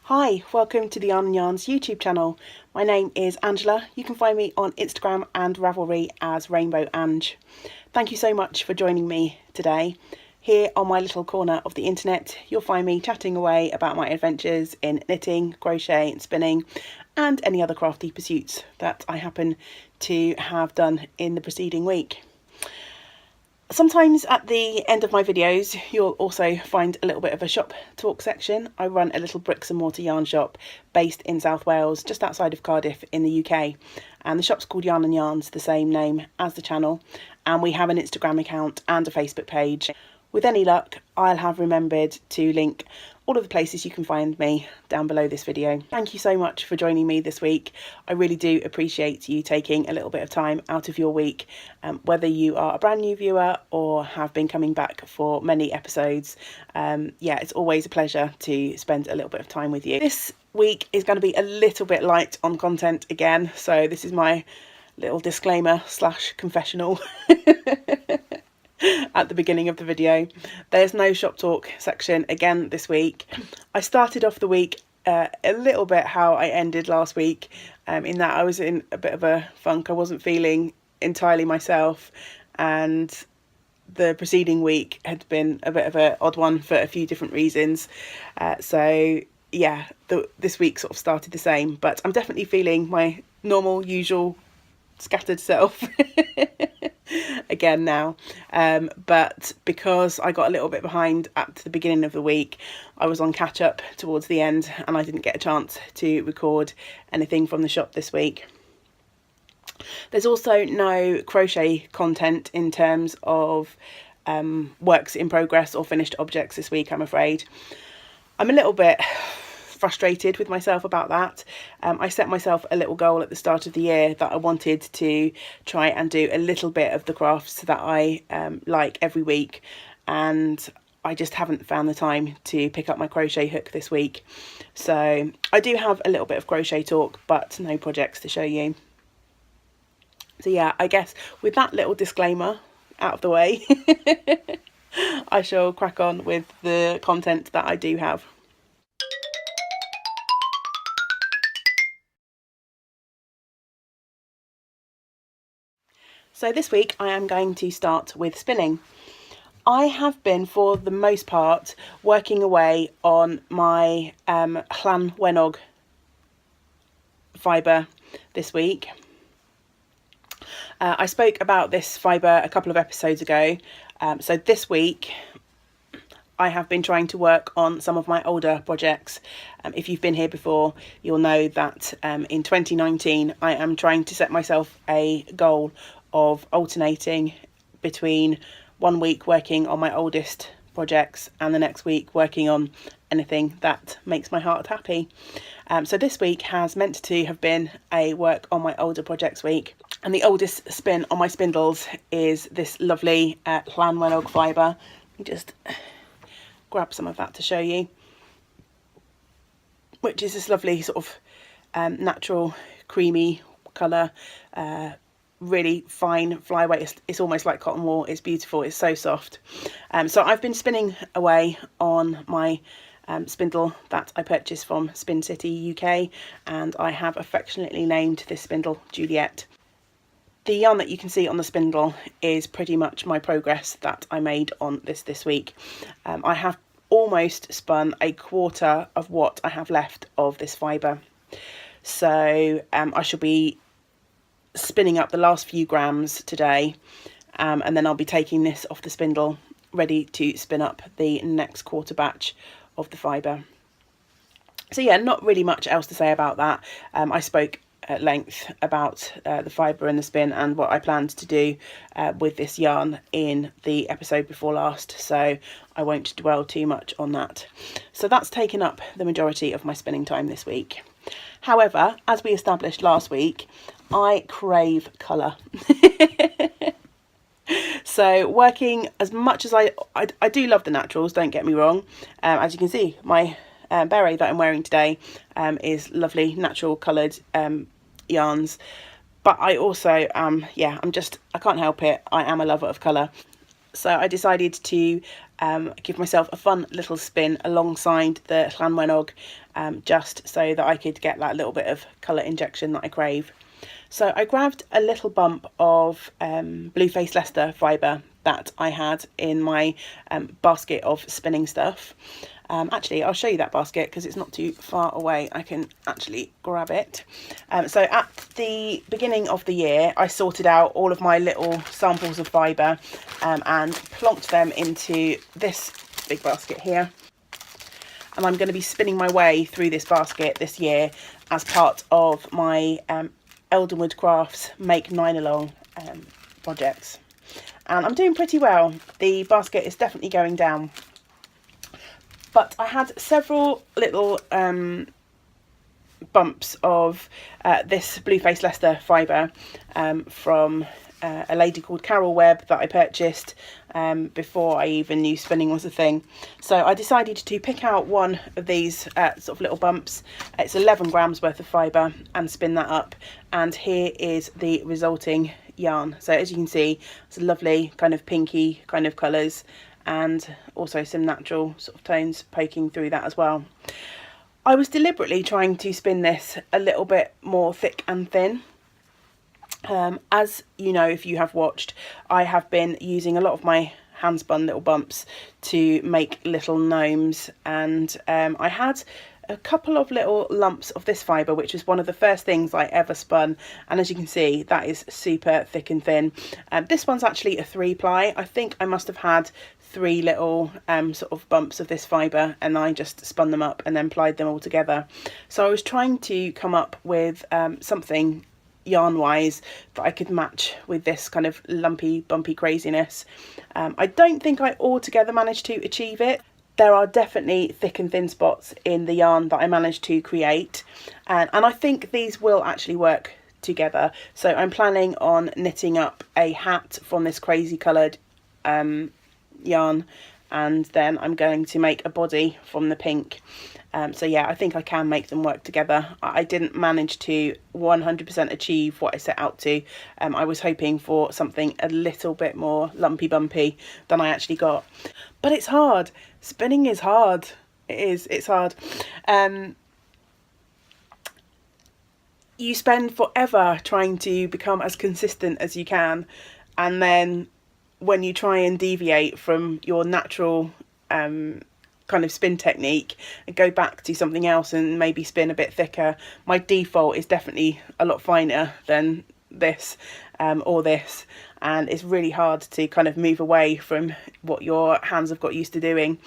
Hi, welcome to the Yarn and Yarns YouTube channel. My name is Angela. You can find me on Instagram and Ravelry as Rainbow Ange. Thank you so much for joining me today. Here on my little corner of the internet, you'll find me chatting away about my adventures in knitting, crochet and spinning, and any other crafty pursuits that I happen to have done in the preceding week. Sometimes at the end of my videos you'll also find a little bit of a shop talk section. I run a little bricks and mortar yarn shop based in South Wales, just outside of Cardiff in the UK, and the shop's called Yarn and Yarns, the same name as the channel, and we have an Instagram account and a Facebook page. With any luck, I'll have remembered to link all of the places you can find me down below this video. Thank you so much for joining me this week. I really do appreciate you taking a little bit of time out of your week, whether you are a brand new viewer or have been coming back for many episodes. Yeah, it's always a pleasure to spend a little bit of time with you. This week is going to be a little bit light on content again, so this is my little disclaimer slash confessional. At the beginning of the video. There's no shop talk section again this week. I started off the week a little bit how I ended last week, in that I was in a bit of a funk. I wasn't feeling entirely myself, and the preceding week had been a bit of an odd one for a few different reasons. So yeah, this week sort of started the same, but I'm definitely feeling my normal, usual scattered self again now, but because I got a little bit behind at the beginning of the week, I was on catch up towards the end and I didn't get a chance to record anything from the shop this week. There's also no crochet content in terms of works in progress or finished objects this week, I'm afraid. I'm a little bit frustrated with myself about that. I set myself a little goal at the start of the year that I wanted to try and do a little bit of the crafts that I like every week, and I just haven't found the time to pick up my crochet hook this week. So I do have a little bit of crochet talk, but no projects to show you. So yeah, I guess with that little disclaimer out of the way, I shall crack on with the content that I do have. So this week I am going to start with spinning. I have been, for the most part, working away on my Llan fibre this week. I spoke about this fibre a couple of episodes ago. So this week I have been trying to work on some of my older projects. If you've been here before, you'll know that in 2019 I am trying to set myself a goal of alternating between 1 week working on my oldest projects and the next week working on anything that makes my heart happy. So this week has meant to have been a work on my older projects week, and the oldest spin on my spindles is this lovely Llan fibre. Let me just grab some of that to show you, which is this lovely sort of natural creamy colour, really fine flyweight. It's almost like cotton wool. It's beautiful. It's so soft. So I've been spinning away on my spindle that I purchased from Spin City UK, and I have affectionately named this spindle Juliet. The yarn that you can see on the spindle is pretty much my progress that I made on this week. I have almost spun a quarter of what I have left of this fibre. So I shall be spinning up the last few grams today, and then I'll be taking this off the spindle ready to spin up the next quarter batch of the fibre. So yeah, not really much else to say about that. I spoke at length about the fibre and the spin and what I planned to do with this yarn in the episode before last, so I won't dwell too much on that. So that's taken up the majority of my spinning time this week. However, as we established last week, I crave colour. So working as much as I do love the naturals, don't get me wrong. As you can see, my beret that I'm wearing today is lovely natural coloured yarns, but I also I can't help it, I am a lover of colour. So I decided to give myself a fun little spin alongside the Llanwenog, just so that I could get that little bit of colour injection that I crave. So I grabbed a little bump of Blueface Leicester fibre that I had in my basket of spinning stuff. Actually, I'll show you that basket because it's not too far away. I can actually grab it. So at the beginning of the year, I sorted out all of my little samples of fibre and plonked them into this big basket here. And I'm going to be spinning my way through this basket this year as part of my Eldenwood Crafts Make 9 Along projects. And I'm doing pretty well. The basket is definitely going down. But I had several little bumps of this Blueface Leicester fibre from a lady called Carol Webb that I purchased before I even knew spinning was a thing. So I decided to pick out one of these sort of little bumps. It's 11 grams worth of fibre and spin that up. And here is the resulting yarn. So as you can see, it's a lovely kind of pinky kind of colours, and also some natural sort of tones poking through that as well. I was deliberately trying to spin this a little bit more thick and thin. As you know, if you have watched, I have been using a lot of my hand spun little bumps to make little gnomes, and I had a couple of little lumps of this fibre, which was one of the first things I ever spun, and as you can see, that is super thick and thin. This one's actually a 3-ply. I think I must have had 3 little sort of bumps of this fibre, and I just spun them up and then plied them all together. So I was trying to come up with something yarn wise that I could match with this kind of lumpy bumpy craziness. I don't think I altogether managed to achieve it. There are definitely thick and thin spots in the yarn that I managed to create, and I think these will actually work together. So I'm planning on knitting up a hat from this crazy coloured yarn, and then I'm going to make a body from the pink. So yeah, I think I can make them work together. I didn't manage to 100% achieve what I set out to. I was hoping for something a little bit more lumpy bumpy than I actually got. But it's hard. Spinning is hard. It's hard. You spend forever trying to become as consistent as you can, and then when you try and deviate from your natural kind of spin technique and go back to something else and maybe spin a bit thicker, my default is definitely a lot finer than this or this, and it's really hard to kind of move away from what your hands have got used to doing.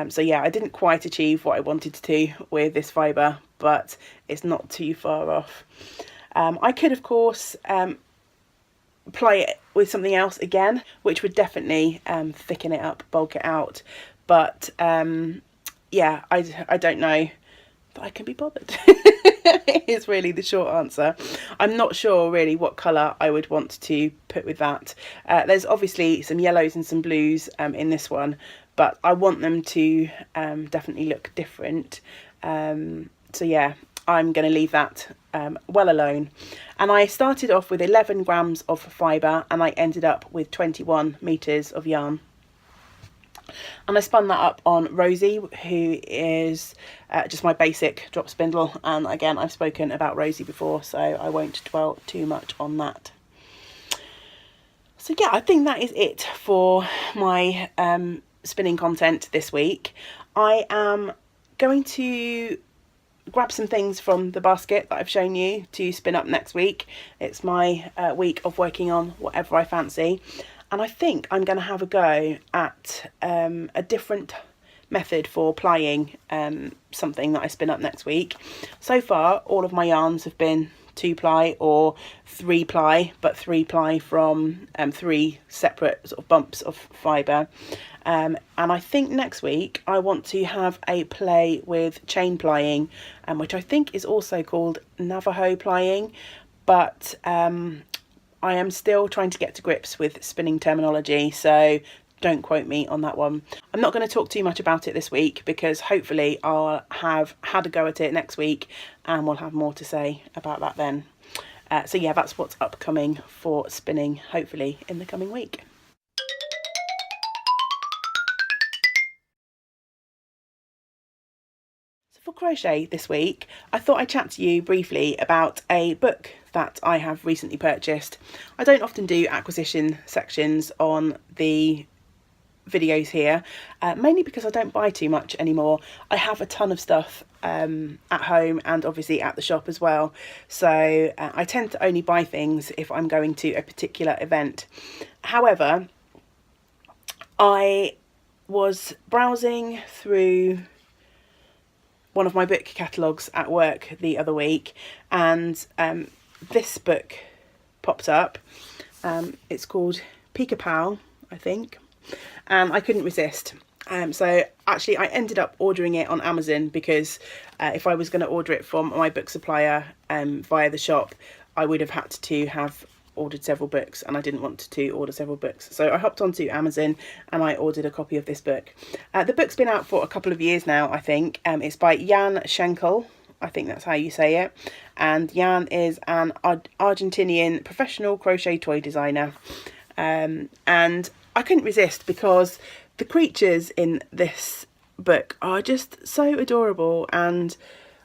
So yeah, I didn't quite achieve what I wanted to with this fibre, but it's not too far off. I could of course ply it with something else again, which would definitely thicken it up, bulk it out, but yeah, I don't know that I can be bothered. Is really the short answer. I'm not sure really what colour I would want to put with that. There's obviously some yellows and some blues in this one, but I want them to definitely look different. So yeah, I'm going to leave that well alone. And I started off with 11 grams of fibre, and I ended up with 21 metres of yarn. And I spun that up on Rosie, who is just my basic drop spindle, and again I've spoken about Rosie before, so I won't dwell too much on that. So yeah, I think that is it for my spinning content this week. I am going to grab some things from the basket that I've shown you to spin up next week. It's my week of working on whatever I fancy. And I think I'm going to have a go at a different method for plying something that I spin up next week. So far, all of my yarns have been 2-ply or 3-ply, but 3-ply from 3 separate sort of bumps of fibre. And I think next week I want to have a play with chain plying, which I think is also called Navajo plying, but I am still trying to get to grips with spinning terminology, so don't quote me on that one. I'm not going to talk too much about it this week because hopefully I'll have had a go at it next week and we'll have more to say about that then. So yeah, that's what's upcoming for spinning, hopefully in the coming week. crochet this week, I thought I'd chat to you briefly about a book that I have recently purchased. I don't often do acquisition sections on the videos here, mainly because I don't buy too much anymore. I have a ton of stuff at home and obviously at the shop as well, so I tend to only buy things if I'm going to a particular event. However, I was browsing through one of my book catalogues at work the other week, and this book popped up. It's called Pika Pal, I think, and I couldn't resist. So actually I ended up ordering it on Amazon because if I was going to order it from my book supplier via the shop, I would have had to have ordered several books, and I didn't want to order several books. So I hopped onto Amazon and I ordered a copy of this book. The book's been out for a couple of years now, I think. It's by Jan Schenkel, I think that's how you say it. And Jan is an Argentinian professional crochet toy designer. And I couldn't resist because the creatures in this book are just so adorable, and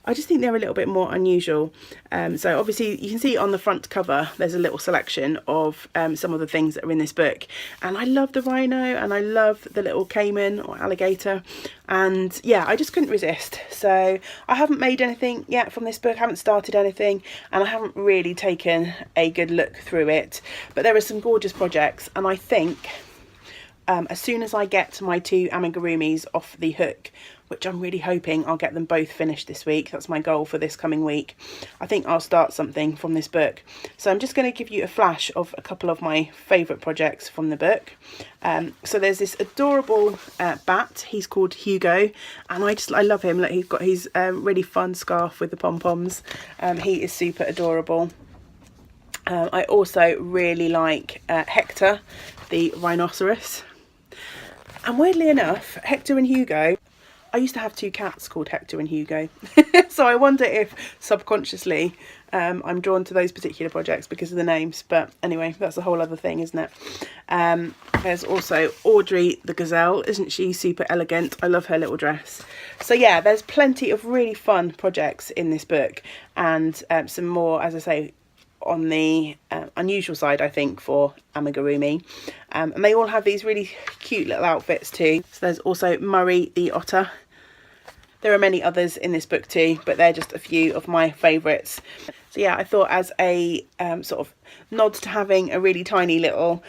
I just think they're a little bit more unusual. So obviously you can see on the front cover there's a little selection of some of the things that are in this book, and I love the rhino and I love the little caiman or alligator, and yeah, I just couldn't resist. So I haven't made anything yet from this book, I haven't started anything, and I haven't really taken a good look through it, but there are some gorgeous projects, and I think as soon as I get my 2 amigurumis off the hook, which I'm really hoping I'll get them both finished this week, that's my goal for this coming week, I think I'll start something from this book. So I'm just going to give you a flash of a couple of my favourite projects from the book. So there's this adorable bat, he's called Hugo, and I love him. Look, he's got his really fun scarf with the pom-poms. He is super adorable. I also really like Hector, the rhinoceros. And weirdly enough, Hector and Hugo, I used to have 2 cats called Hector and Hugo. So I wonder if subconsciously I'm drawn to those particular projects because of the names. But anyway, that's a whole other thing, isn't it? There's also Audrey the gazelle. Isn't she super elegant? I love her little dress. So yeah, there's plenty of really fun projects in this book, and some more, as I say, on the unusual side, I think, for amigurumi, and they all have these really cute little outfits too. So there's also Murray the otter. There are many others in this book too, but they're just a few of my favourites. So yeah, I thought as a sort of nod to having a really tiny little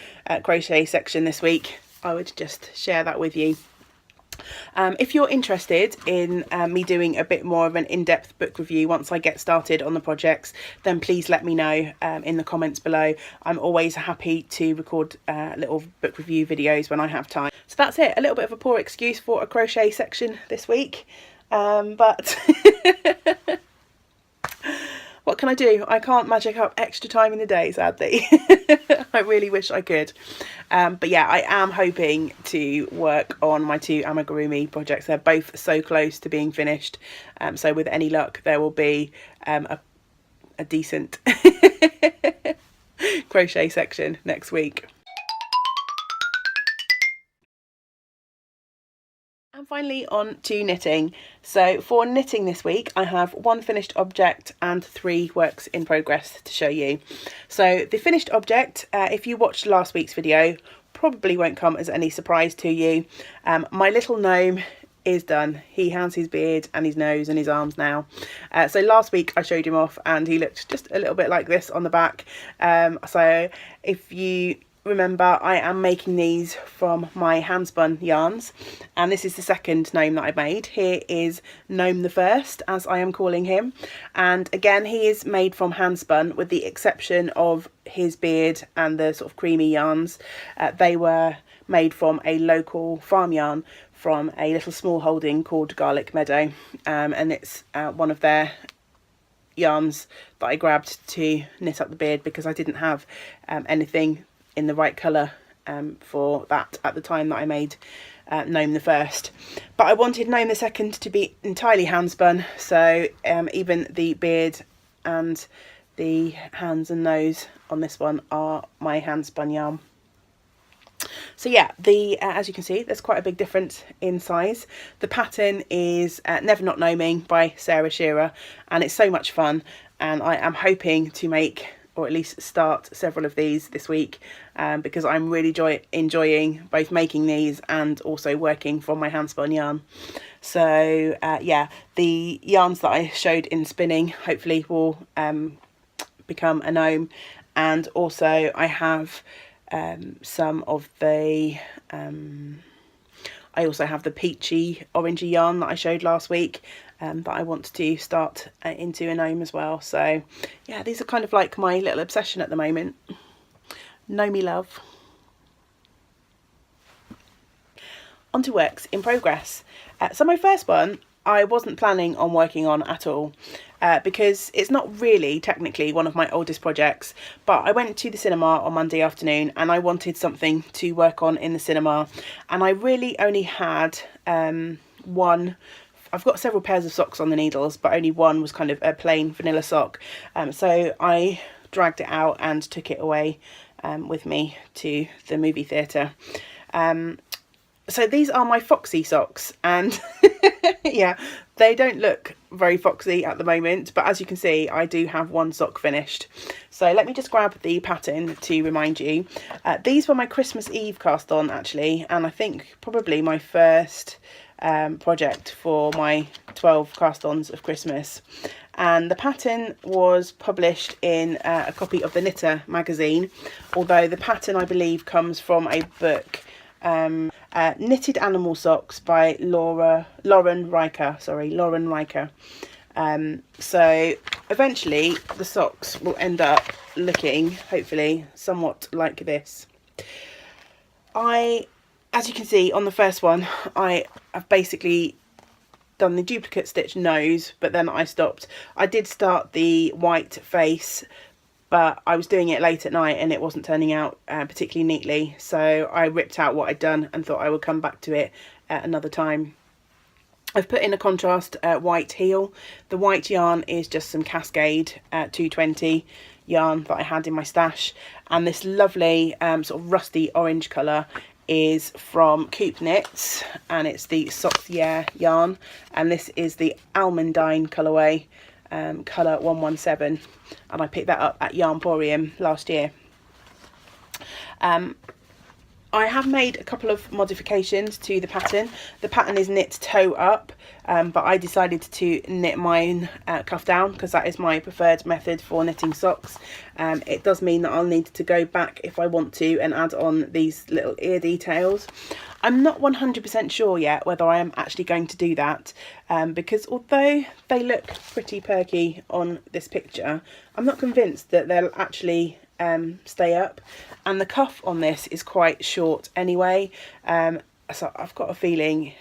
crochet section this week, I would just share that with you. If you're interested in me doing a bit more of an in-depth book review once I get started on the projects, then please let me know in the comments below. I'm always happy to record little book review videos when I have time. So that's it, a little bit of a poor excuse for a crochet section this week, but what can I do? I can't magic up extra time in the day, sadly. I really wish I could. But yeah, I am hoping to work on my 2 amigurumi projects. They're both so close to being finished. So with any luck, there will be a decent crochet section next week. And finally on to knitting. So for knitting this week, I have 1 finished object and 3 works in progress to show you. So the finished object, if you watched last week's video, probably won't come as any surprise to you. My little gnome is done. He has his beard and his nose and his arms now. So last week I showed him off and he looked just a little bit like this on the back. So if you remember, I am making these from my hand spun yarns, and this is the second gnome that I made. Here is Gnome the first, as I am calling him, and again he is made from hand spun with the exception of his beard and the sort of creamy yarns. They were made from a local farm yarn from a little small holding called Garlic Meadow, and it's one of their yarns that I grabbed to knit up the beard because I didn't have anything in the right colour for that at the time that I made Gnome the first. But I wanted Gnome the second to be entirely hand spun, so even the beard and the hands and nose on this one are my hand spun yarn. So yeah, the as you can see, there's quite a big difference in size. The pattern is Never Not Gnoming by Sarah Shearer, and it's so much fun, and I am hoping to make, or at least start, several of these this week, because I'm really enjoying both making these and also working from my handspun yarn. So yeah, the yarns that I showed in spinning hopefully will become a gnome, and also I have some of the I also have the peachy orangey yarn that I showed last week, that I want to start into a gnome as well. So yeah, these are kind of like my little obsession at the moment. Gnomey love. On to works in progress. So my first one I wasn't planning on working on at all, because it's not really technically one of my oldest projects, but I went to the cinema on Monday afternoon and I wanted something to work on in the cinema, and I really only had one. I've got several pairs of socks on the needles, but only one was kind of a plain vanilla sock, so I dragged it out and took it away with me to the movie theatre. So these are my foxy socks, and yeah, they don't look very foxy at the moment, but as you can see, I do have one sock finished. So let me just grab the pattern to remind you. These were my Christmas Eve cast on actually, and I think probably my first project for my 12 cast ons of Christmas. And the pattern was published in a copy of the Knitter magazine, although the pattern I believe comes from a book, Knitted Animal Socks by Lauren Riker. So eventually the socks will end up looking, hopefully, somewhat like this. As you can see on the first one, I have basically done the duplicate stitch nose, but then I stopped. I did start the white face, but I was doing it late at night and it wasn't turning out particularly neatly, so I ripped out what I'd done and thought I would come back to it at another time. I've put in a contrast white heel. The white yarn is just some Cascade 220 yarn that I had in my stash, and this lovely sort of rusty orange colour is from Coop Knits, and it's the Soctier yarn, and this is the Almondine colourway, colour 117, and I picked that up at Yarnporium last year. I have made a couple of modifications to the pattern. The pattern is knit toe up, but I decided to knit mine cuff down because that is my preferred method for knitting socks. It does mean that I'll need to go back if I want to and add on these little ear details. I'm not 100% sure yet whether I am actually going to do that, because although they look pretty perky on this picture, I'm not convinced that they'll actually stay up, and the cuff on this is quite short anyway, so I've got a feeling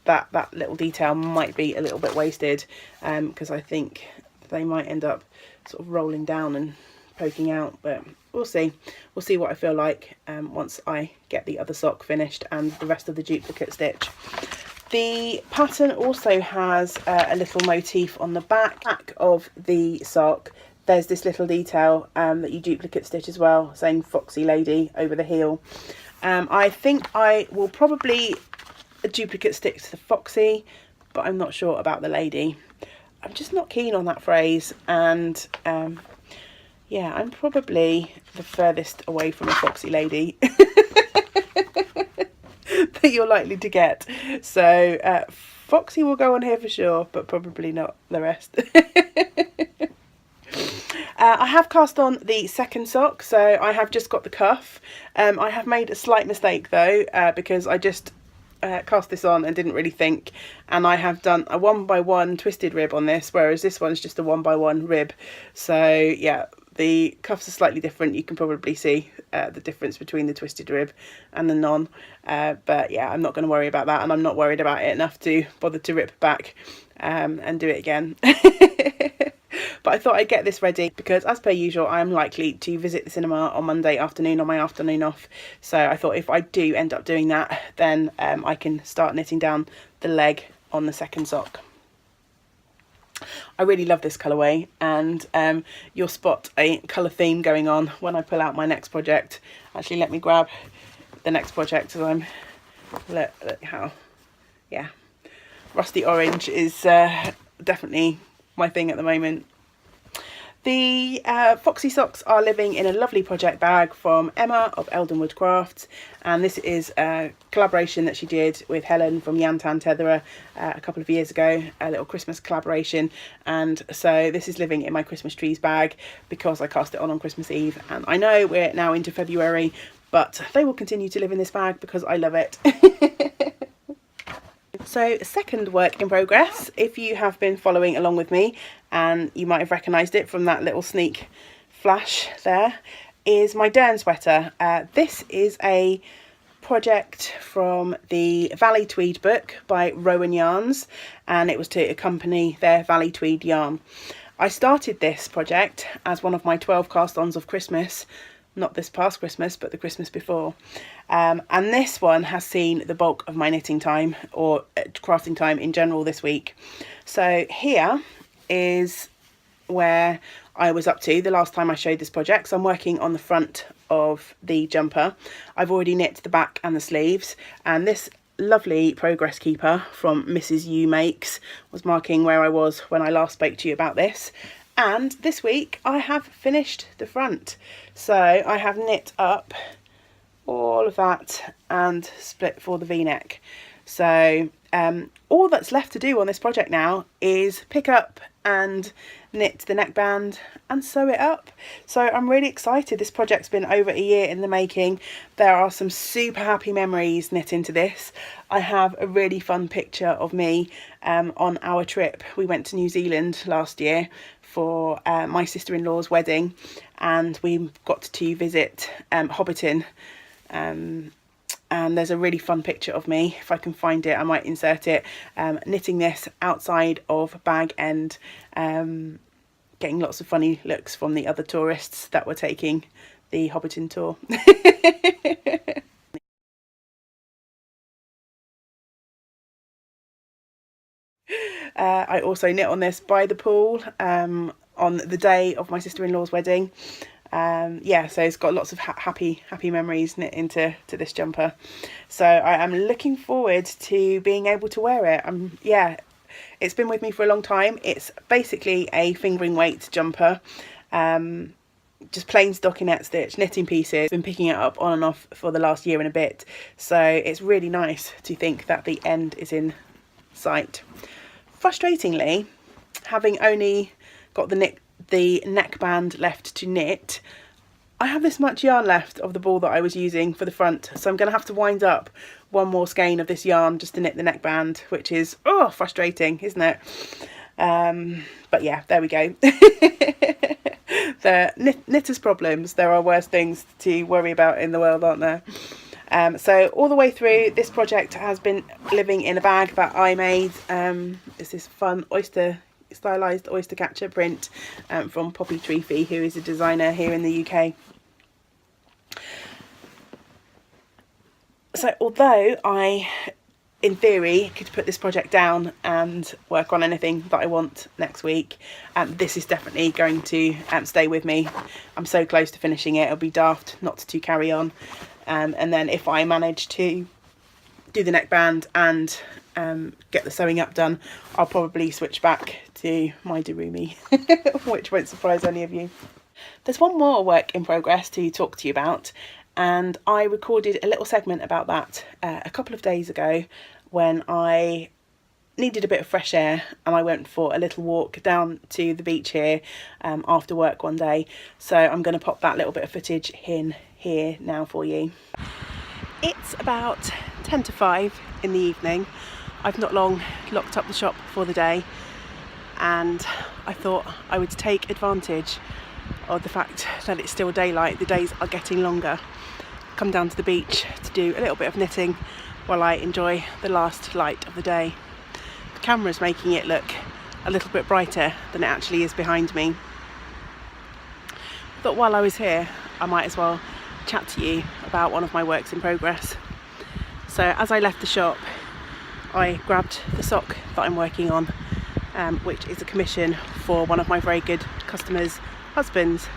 that that little detail might be a little bit wasted, because I think they might end up sort of rolling down and poking out, but we'll see what I feel like once I get the other sock finished and the rest of the duplicate stitch. The pattern also has a little motif on the back of the sock. There's this little detail that you duplicate stitch as well, saying Foxy Lady over the heel. I think I will probably duplicate stitch the Foxy, but I'm not sure about the lady. I'm just not keen on that phrase, and yeah, I'm probably the furthest away from a Foxy Lady that you're likely to get. So Foxy will go on here for sure, but probably not the rest. I have cast on the second sock, so I have just got the cuff. I have made a slight mistake though, because I just cast this on and didn't really think, and I have done a 1x1 twisted rib on this, whereas this one's just a 1x1 rib. So yeah, the cuffs are slightly different. You can probably see the difference between the twisted rib and the non, but yeah, I'm not going to worry about that, and I'm not worried about it enough to bother to rip back and do it again. But I thought I'd get this ready because, as per usual, I am likely to visit the cinema on Monday afternoon on my afternoon off. So I thought if I do end up doing that, then I can start knitting down the leg on the second sock. I really love this colourway, and you'll spot a colour theme going on when I pull out my next project. Actually, let me grab the next project. So I'm, look how, yeah, rusty orange is definitely my thing at the moment. The Foxy socks are living in a lovely project bag from Emma of Eldenwood Crafts, and this is a collaboration that she did with Helen from Yantan Tetherer a couple of years ago, a little Christmas collaboration. And so this is living in my Christmas trees bag because I cast it on Christmas Eve, and I know we're now into February, but they will continue to live in this bag because I love it. So second work in progress, if you have been following along with me, and you might have recognised it from that little sneak flash there, is my Dern sweater. This is a project from the Valley Tweed book by Rowan Yarns, and it was to accompany their Valley Tweed yarn. I started this project as one of my 12 cast-ons of Christmas, not this past Christmas, but the Christmas before. And this one has seen the bulk of my knitting time, or crafting time in general, this week. So here is where I was up to the last time I showed this project. So I'm working on the front of the jumper. I've already knit the back and the sleeves, and this lovely progress keeper from Mrs. U Makes was marking where I was when I last spoke to you about this. And this week I have finished the front. So I have knit up all of that and split for the V-neck. So all that's left to do on this project now is pick up and knit the neckband and sew it up. So I'm really excited. This project's been over a year in the making. There are some super happy memories knit into this. I have a really fun picture of me on our trip. We went to New Zealand last year for my sister-in-law's wedding, and we got to visit Hobbiton, and there's a really fun picture of me. If I can find it, I might insert it, knitting this outside of Bag End, getting lots of funny looks from the other tourists that were taking the Hobbiton tour. I also knit on this by the pool on the day of my sister-in-law's wedding. Yeah, so it's got lots of happy memories knit into this jumper. So I am looking forward to being able to wear it. Yeah, it's been with me for a long time. It's basically a fingering weight jumper, just plain stockinette stitch knitting pieces. Been picking it up on and off for the last year and a bit, so it's really nice to think that the end is in sight. Frustratingly, having only got the neckband left to knit, I have this much yarn left of the ball that I was using for the front, so I'm going to have to wind up one more skein of this yarn just to knit the neckband, which is frustrating, isn't it? But yeah, there we go. The knitter's problems. There are worse things to worry about in the world, aren't there? So all the way through, this project has been living in a bag that I made. It's this fun stylized oyster catcher print from Poppy Treefy, who is a designer here in the UK. So although I, in theory, could put this project down and work on anything that I want next week, this is definitely going to stay with me. I'm so close to finishing it, it'll be daft not to carry on. And then if I manage to do the neckband and get the sewing up done, I'll probably switch back to my Darumi, which won't surprise any of you. There's one more work in progress to talk to you about, and I recorded a little segment about that a couple of days ago when I needed a bit of fresh air and I went for a little walk down to the beach here after work one day. So I'm going to pop that little bit of footage in here now for you. It's about 10 to 5 in the evening. I've not long locked up the shop for the day, and I thought I would take advantage of the fact that it's still daylight, the days are getting longer, come down to the beach to do a little bit of knitting while I enjoy the last light of the day. The camera's making it look a little bit brighter than it actually is behind me. I thought while I was here I might as well chat to you about one of my works in progress. So as I left the shop, I grabbed the sock that I'm working on, which is a commission for one of my very good customers' husbands.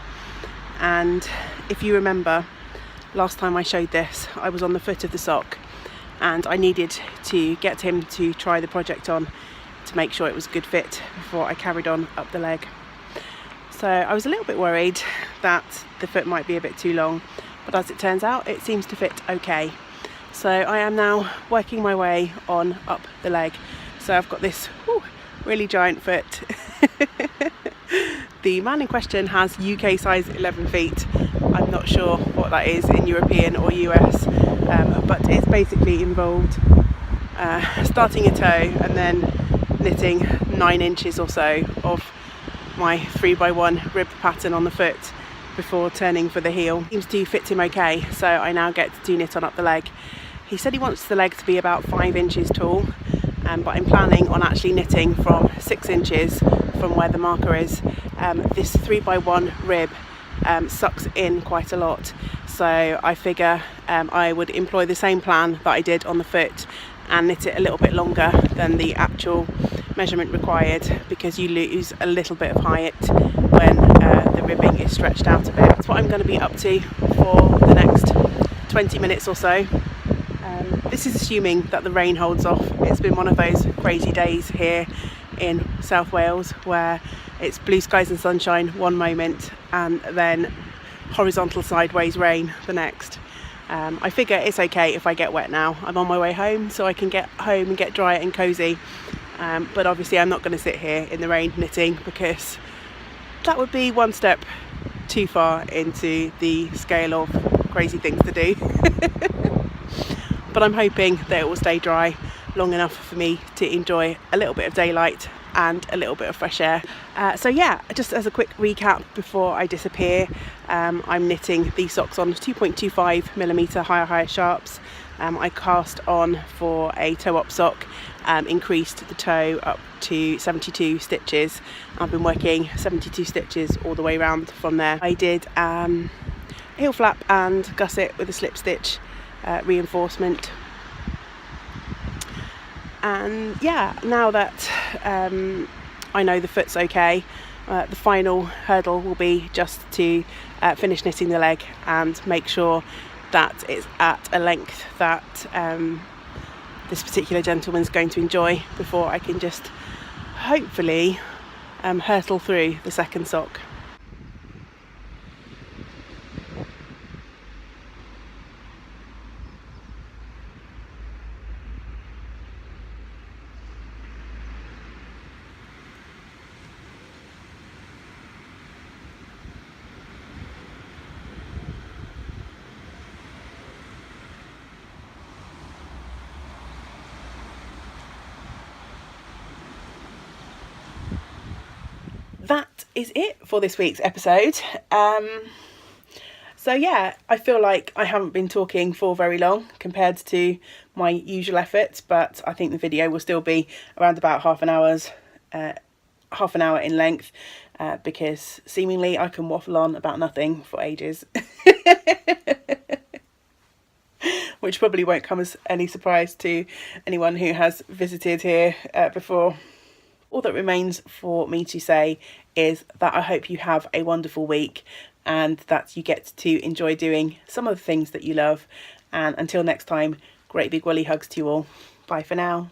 And if you remember, last time I showed this, I was on the foot of the sock and I needed to get him to try the project on to make sure it was a good fit before I carried on up the leg. So I was a little bit worried that the foot might be a bit too long, but as it turns out it seems to fit okay. So I am now working my way on up the leg. So I've got this really giant foot. The man in question has UK size 11 feet. I'm not sure what that is in European or US, but it's basically involved starting a toe and then knitting 9 inches or so of my 3x1 rib pattern on the foot before turning for the heel. Seems to fit him okay, so I now get to knit on up the leg. He said he wants the leg to be about 5 inches tall, but I'm planning on actually knitting from 6 inches from where the marker is. This 3x1 rib sucks in quite a lot, so I figure I would employ the same plan that I did on the foot and knit it a little bit longer than the actual measurement required, because you lose a little bit of height when the ribbing is stretched out a bit. That's what I'm going to be up to for the next 20 minutes or so. This is assuming that the rain holds off. It's been one of those crazy days here in South Wales where it's blue skies and sunshine one moment and then horizontal sideways rain the next. I figure it's okay if I get wet now. I'm on my way home, so I can get home and get dry and cosy. But obviously I'm not going to sit here in the rain knitting, because that would be one step too far into the scale of crazy things to do. But I'm hoping that it will stay dry long enough for me to enjoy a little bit of daylight and a little bit of fresh air. So yeah, just as a quick recap before I disappear, I'm knitting these socks on 2.25mm higher sharps. I cast on for a toe up sock, increased the toe up to 72 stitches. I've been working 72 stitches all the way around from there. I did heel flap and gusset with a slip stitch reinforcement. And yeah, now that I know the foot's okay, the final hurdle will be just to finish knitting the leg and make sure that it's at a length that this particular gentleman's going to enjoy before I can just hopefully hurtle through the second sock. That is it for this week's episode. So yeah, I feel like I haven't been talking for very long compared to my usual efforts, but I think the video will still be around about half an hour in length, because seemingly I can waffle on about nothing for ages. Which probably won't come as any surprise to anyone who has visited here before. All that remains for me to say is that I hope you have a wonderful week and that you get to enjoy doing some of the things that you love. And until next time, great big woolly hugs to you all. Bye for now.